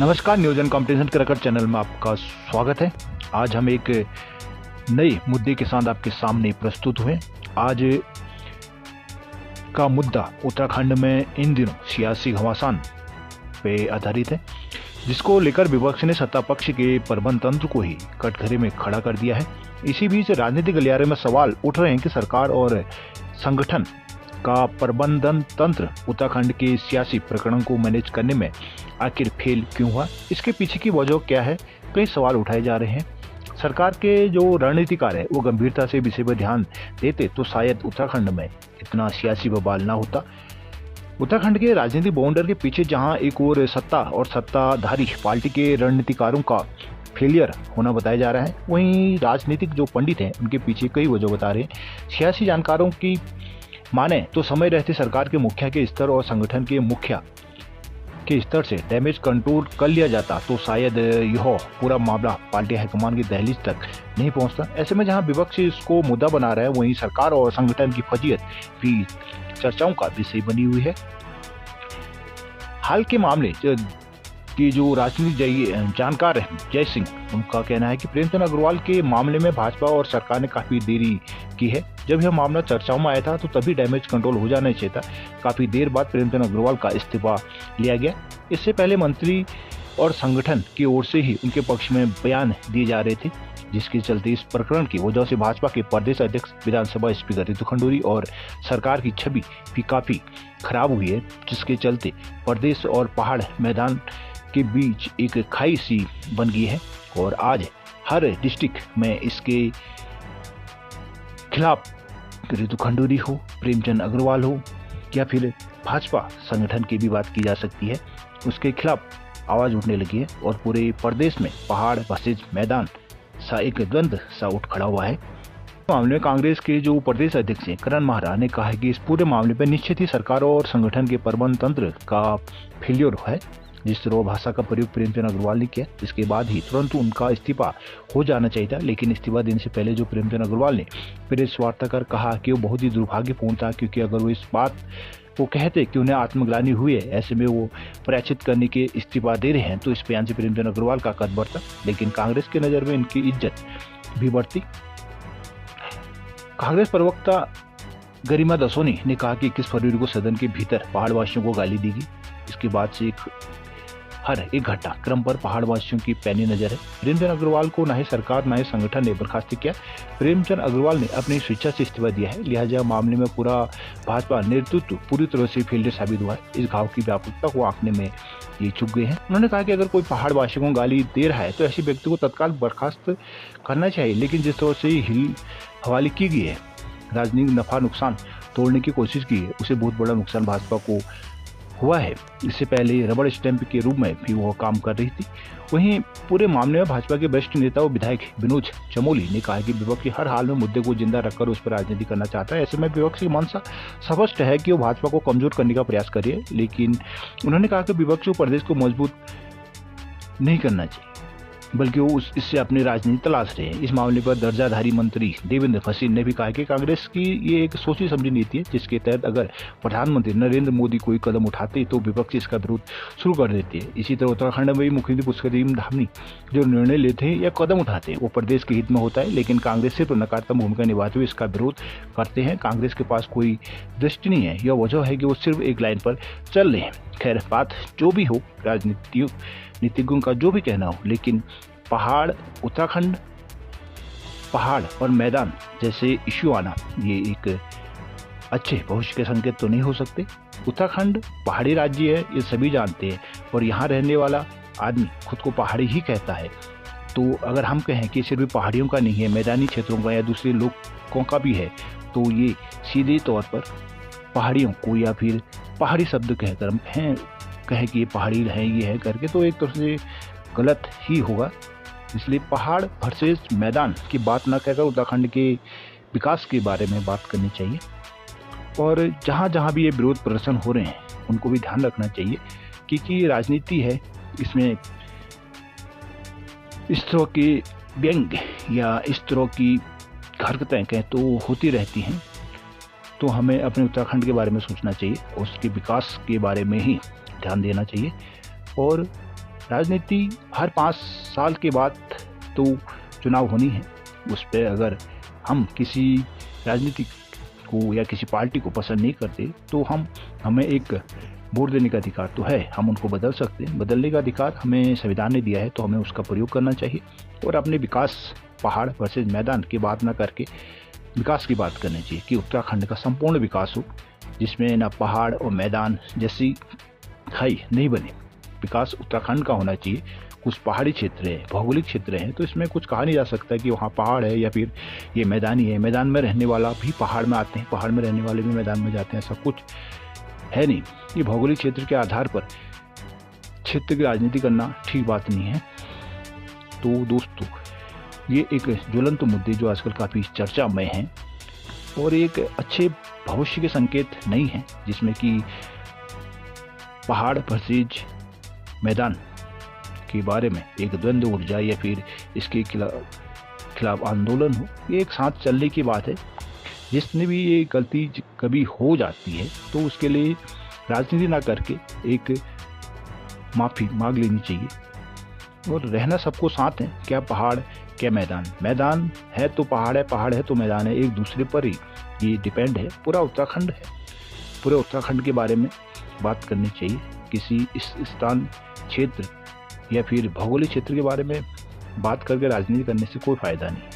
नमस्कार, नियोजन competition cricket channel में आपका स्वागत है। आज हम एक नए मुद्दे के साथ आपके सामने प्रस्तुत हुए। आज का मुद्दा उत्तराखंड में इन दिनों सियासी घमासान पे आधारित है, जिसको लेकर विपक्ष ने सत्ता पक्ष के प्रबंध तंत्र को ही कटघरे में खड़ा कर दिया है। इसी बीच राजनीतिक गलियारे में सवाल उठ रहे हैं कि सरकार और संगठन का प्रबंधन तंत्र उत्तराखंड के सियासी प्रकरणों को मैनेज करने में आखिर फेल क्यों हुआ, इसके पीछे की वजह क्या है, कई सवाल उठाए जा रहे हैं। सरकार के जो रणनीतिकार है वो गंभीरता से विषय पर ध्यान देते तो शायद उत्तराखंड में इतना सियासी बवाल ना होता। उत्तराखंड के राजनीतिक बाउंडर के पीछे जहां एक और सत्ता और सत्ताधारी पार्टी के रणनीतिकारों का फेलियर होना बताया जा रहा है, वहीं राजनीतिक जो पंडित हैं उनके पीछे कई वजह बता रहे हैं। सियासी जानकारों की माने तो समय रहते सरकार के मुखिया के स्तर और संगठन के मुखिया के स्तर से डैमेज कंट्रोल कर लिया जाता तो शायद यह पूरा मामला पार्टी हाईकमान की दहलीज तक नहीं पहुंचता। ऐसे में जहां विपक्ष इसको मुद्दा बना रहा है, वहीं सरकार और संगठन की फजीयत भी चर्चाओं का विषय बनी हुई है। हाल के मामले की जो राजनीतिक जानकार है जय सिंह, उनका कहना है कि प्रेमचंद अग्रवाल के मामले में भाजपा और सरकार ने काफी देरी की है। जब यह मामला चर्चाओं में आया था तो तभी डैमेज कंट्रोल हो जाना चाहिए था। काफी देर बाद प्रेमचंद अग्रवाल का इस्तीफा लिया गया। इससे पहले मंत्री और संगठन की ओर से ही उनके पक्ष में बयान दिए जा रहे थे, जिसके चलते इस प्रकरण की वजह से भाजपा के प्रदेश अध्यक्ष विधानसभा स्पीकर रितु खंडूरी और सरकार की छवि भी काफी खराब हुई है, जिसके चलते प्रदेश और पहाड़ मैदान के बीच एक खाई सी बन गई है। और आज हर डिस्ट्रिक्ट में इसके खिलाफ रितु खंडूरी हो, प्रेमचंद अग्रवाल हो या फिर भाजपा संगठन की भी बात की जा सकती है, उसके खिलाफ आवाज उठने लगी है और पूरे प्रदेश में पहाड़ वर्सेज मैदान सा एक द्वंद्व सा उठ खड़ा हुआ है। मामले में कांग्रेस के जो प्रदेश अध्यक्ष हैं करण महरा ने कहा है कि इस पूरे मामले पर निश्चित ही सरकार और संगठन के प्रबंध तंत्र का फेलियर है। जिस तरह भाषा का प्रयोग प्रेमचंद अग्रवाल ने किया, इसके बाद ही तुरंत उनका इस्तीफा हो जाना चाहिए था। लेकिन इस्तीफा देने से पहले जो प्रेमचंद अग्रवाल ने प्रेस वार्ता कर कहा कि वो बहुत ही दुर्भाग्यपूर्ण था, क्योंकि अगर वो इस बात को कहते कि उन्हें आत्मग्लानि हुई है, ऐसे में वो प्रायश्चित करने के इस्तीफा दे रहे हैं, तो इस बयान से प्रेमचंद अग्रवाल का कद बढ़ता। लेकिन कांग्रेस की नज़र में इनकी इज्जत भी बढ़ती। कांग्रेस प्रवक्ता गरिमा दसोनी ने कहा कि 21 फरवरी को सदन के भीतर पहाड़वासियों को गाली दी गई। इसके बाद से हर एक घटनाक्रम पर पहाड़वासियों की पैनी नजर है। प्रेमचंद अग्रवाल को न ही सरकार न ही संगठन ने बर्खास्त किया। प्रेमचंद अग्रवाल ने अपनी स्वेच्छा से इस्तीफा दिया है, लिहाजा मामले में पूरा भाजपा नेतृत्व पूरी तरह से फेलियर साबित हुआ है। इस घाव की व्यापकता को आंकने में ये चुक गए हैं। उन्होंने कहा कि अगर कोई पहाड़वासियों को गाली दे रहा है तो ऐसे व्यक्ति को तत्काल बर्खास्त करना चाहिए। लेकिन जिस तरह से हिल हवाले की गई है, राजनीतिक नफा नुकसान तोड़ने की कोशिश की है, उसे बहुत बड़ा नुकसान भाजपा को हुआ है। इससे पहले रबड़ स्टैंप के रूप में भी वो काम कर रही थी। वहीं पूरे मामले में भाजपा के वरिष्ठ नेता और विधायक विनोद चमोली ने कहा कि विपक्ष हर हाल में मुद्दे को जिंदा रखकर उस पर राजनीति करना चाहता है। ऐसे में विपक्ष की मंशा स्पष्ट है कि वो भाजपा को कमजोर करने का प्रयास कर रही है। लेकिन उन्होंने कहा कि विपक्ष को प्रदेश को मजबूत नहीं करना चाहिए, बल्कि वो इससे अपनी राजनीति तलाश रहे हैं। इस मामले पर दर्जाधारी मंत्री देवेंद्र फसील ने भी कहा कि कांग्रेस की ये एक सोची समझी नीति है, जिसके तहत अगर प्रधानमंत्री नरेंद्र मोदी कोई कदम उठाते तो विपक्ष इसका विरोध शुरू कर देते हैं। इसी तरह उत्तराखंड में भी मुख्यमंत्री पुष्कर धामी जो निर्णय लेते हैं या कदम उठाते हैं वो प्रदेश के हित में होता है, लेकिन कांग्रेस सिर्फ नकारात्मक भूमिका निभाते हुए इसका विरोध करते हैं। कांग्रेस के पास कोई दृष्टि नहीं है, यह वजह है कि वो सिर्फ एक लाइन पर चल रहे हैं। खैर, बात जो भी हो, नीतिज्ञों का जो भी कहना हो, लेकिन उत्तराखंड पहाड़ और मैदान जैसे इश्यू आना ये एक अच्छे भविष्य के संकेत तो नहीं हो सकते। उत्तराखंड पहाड़ी राज्य है, ये सभी जानते हैं, और यहाँ रहने वाला आदमी खुद को पहाड़ी ही कहता है। तो अगर हम कहें कि सिर्फ पहाड़ियों का नहीं है, मैदानी क्षेत्रों का या दूसरे लोगों का भी है, तो ये सीधे तौर पर पहाड़ियों को या फिर पहाड़ी शब्द कहकर हम कहें कि ये पहाड़ी है, ये है करके, तो एक तरह से गलत ही होगा। इसलिए पहाड़ वर्सेस मैदान की बात न कहकर उत्तराखंड के विकास के बारे में बात करनी चाहिए। और जहाँ जहाँ भी ये विरोध प्रदर्शन हो रहे हैं उनको भी ध्यान रखना चाहिए, क्योंकि राजनीति है, इसमें इस तरह के व्यंग या इस तरह की हरकतें कहें तो होती रहती हैं। तो हमें अपने उत्तराखंड के बारे में सोचना चाहिए, उसके विकास के बारे में ही ध्यान देना चाहिए। और राजनीति हर 5 साल के बाद तो चुनाव होनी है। उस पर अगर हम किसी राजनीतिक को या किसी पार्टी को पसंद नहीं करते तो हमें एक वोट देने का अधिकार तो है, हम उनको बदल सकते हैं। बदलने का अधिकार हमें संविधान ने दिया है, तो हमें उसका प्रयोग करना चाहिए और अपने विकास, पहाड़ वर्सेज मैदान की बात ना करके विकास की बात करनी चाहिए कि उत्तराखंड का संपूर्ण विकास हो, जिसमें ना पहाड़ और मैदान जैसी खाई नहीं बने। विकास उत्तराखंड का होना चाहिए। कुछ पहाड़ी क्षेत्र है, भौगोलिक क्षेत्र हैं, तो इसमें कुछ कहा नहीं जा सकता कि वहाँ पहाड़ है या फिर ये मैदानी है। मैदान में रहने वाला भी पहाड़ में आते हैं, पहाड़ में रहने वाले भी मैदान में जाते हैं, ऐसा कुछ है नहीं। ये भौगोलिक क्षेत्र के आधार पर क्षेत्र की राजनीति करना ठीक बात नहीं है। तो दोस्तों, ये एक ज्वलंत मुद्दे जो आजकल काफ़ी चर्चा में हैं और एक अच्छे भविष्य के संकेत नहीं हैं, जिसमें कि पहाड़ वर्सेज मैदान के बारे में एक द्वंद्व उठ जाए या फिर इसके खिलाफ आंदोलन हो। ये एक साथ चलने की बात है। जिसने भी ये गलती कभी हो जाती है तो उसके लिए राजनीति ना करके एक माफ़ी मांग लेनी चाहिए और रहना सबको साथ है। क्या पहाड़ क्या मैदान, मैदान है तो पहाड़ है, पहाड़ है तो मैदान है, एक दूसरे पर ही ये डिपेंड है। पूरा उत्तराखंड है, पूरे उत्तराखंड के बारे में बात करनी चाहिए। किसी इस स्थान, क्षेत्र या फिर भौगोलिक क्षेत्र के बारे में बात करके राजनीति करने से कोई फ़ायदा नहीं।